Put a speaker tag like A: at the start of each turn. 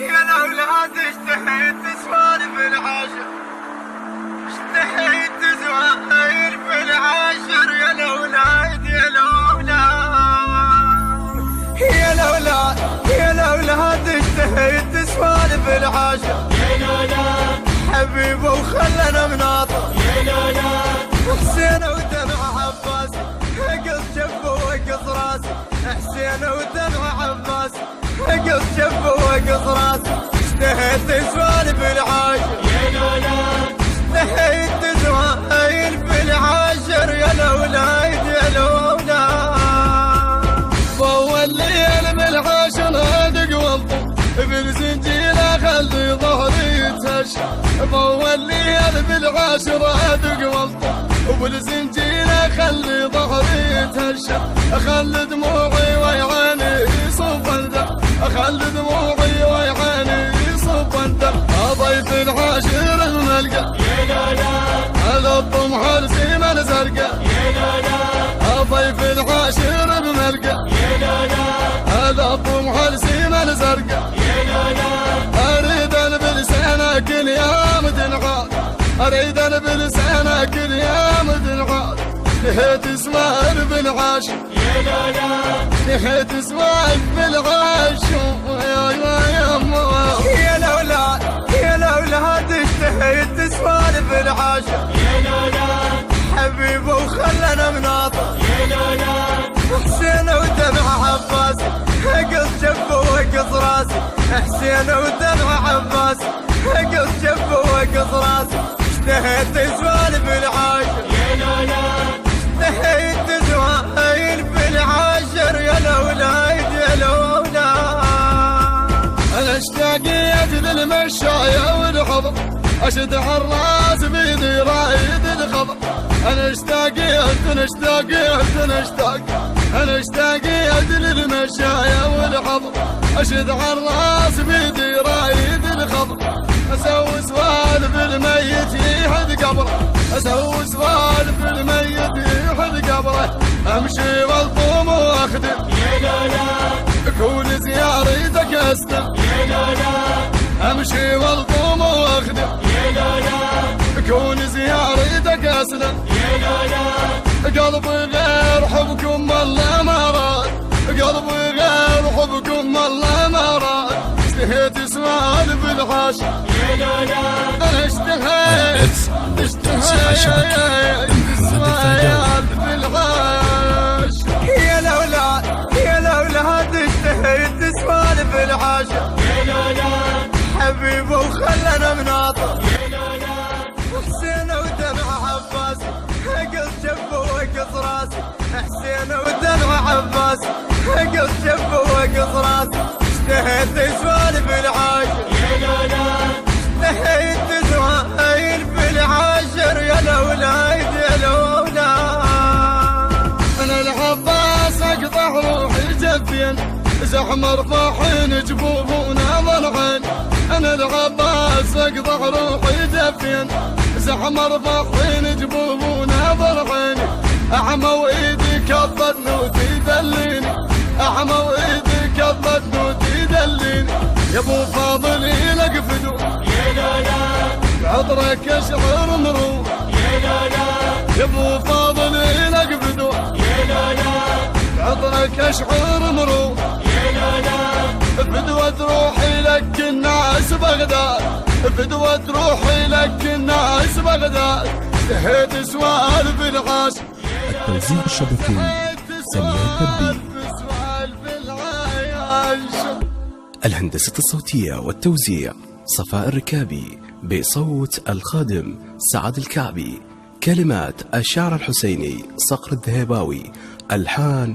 A: يا الأولاد اشتهيت تسوالف العاشر، اشتهيت تسوالف العاشر يا الأولاد يا الأولاد يا الأولاد يا الأولاد اشتهيت تسوالف العاشر يا الأولاد حبيبه وخلنا مناطر يا الأولاد حسين ودمع عباس قص جبه وقص راسي حسين ودمع عباس قص جبه وقص راسي اشتهيت تسوالف العاشر يا الأولاد اشتهيت تسوالف العاشر يا الأولاد يا الأولاد
B: فول الليل بالعاشر ادق والطم بالزنجيله خلي ظهري يتهشى فول الليل بالعاشر ادق والطم وبالزنجيله خلي ظهري يتهشى اخلي دموعي ويعاني يصب الدم اخلي دموعي ويعاني يصب الدم ضيف العاشر الملقى
A: يا الأولاد
B: على الطم حرسيمه الزرقاء
A: يا الأولاد
B: ضيف العاشر الملقى
A: يا الأولاد
B: على الطم حرسيمه الزرقاء
A: يا الأولاد
B: اريد ان بلسانك اليوم تنعاد اريد ان بلسانك اليوم تنعاد نهيت اسمع بالعاشر
A: يا الأولاد
B: نهيت اسمع بالعاشر يا
A: الأولاد يا الأولاد اشتهيت تسوالف العاشر يا الأولاد حبيبه وخلنا مناطر يا الأولاد حسين ودمع عباس قص جبه وقص راسي حسين ودمع عباس قص جبه وقص راسي اشتهيت تسوالف العاشر يا الأولاد اشتهيت تسوالف العاشر يا الأولاد يا الأولاد
B: انا اشتاقيت للمشاية والحضر اشد عالراس بيدي رايد الخضر انا اشتاقيت انا اشتاقيت للمشاية والحضر اشد عالراس بيدي رايد الخضر اسوي سوالف الميت يحد قبره اسوي سوالف الميت يحد قبره امشي والطوم واخدم
A: يا الأولاد
B: كون زيارتك اسلم
A: يا الأولاد
B: امشي والطوم واخدم
A: يا الأولاد
B: كون زيارتك اسلم
A: يا الأولاد
B: قلبي غير حبكم والله ما راد قلبي غير حبكم والله ما راد اشتهيت سوالف العاشر
A: يا الأولاد
B: انا اشتهيت سوالف العاشر
A: يا الأولاد يا الأولاد اشتهيت تسوالف العاشر يا الأولاد حبيبه وخلنا مناطر يا الأولاد حسين ودمع عباس قص جبه وقص راسي حسين ودمع عباس قص جبه وقص راسي اشتهيت تسوالف العاشر يا الأولاد اشتهيت تسوالف العاشر يا الأولاد يا الأولاد
B: انا العباس اقطع روحي جفين زحم رفاحين جبوبنا ضلعين انا العباس اقطع روحي جفين زحم رفاحين جبوبنا ضلعين اعمى وايدي كبت نوتي دليني اعمى وايدي كبت نوتي دليني يا ابو فاضل لك فدو
A: يا الأولاد
B: عطرك اشعر مروح
A: يا الأولاد
B: يا ابو فاضل لك فدو
A: يا الأولاد
B: عطرك اشعر مروح
A: يا الأولاد
B: فدوة روحي لك الناس بغداد فدوة روحي لك الناس بغداد اشتهيت سوالف العاشر
C: التوزيع الشبكي سمير التبي. الهندسة الصوتية والتوزيع صفاء الركابي، بصوت الخادم سعد الكعبي، كلمات الشاعر الحسيني صقر الذهباوي، ألحان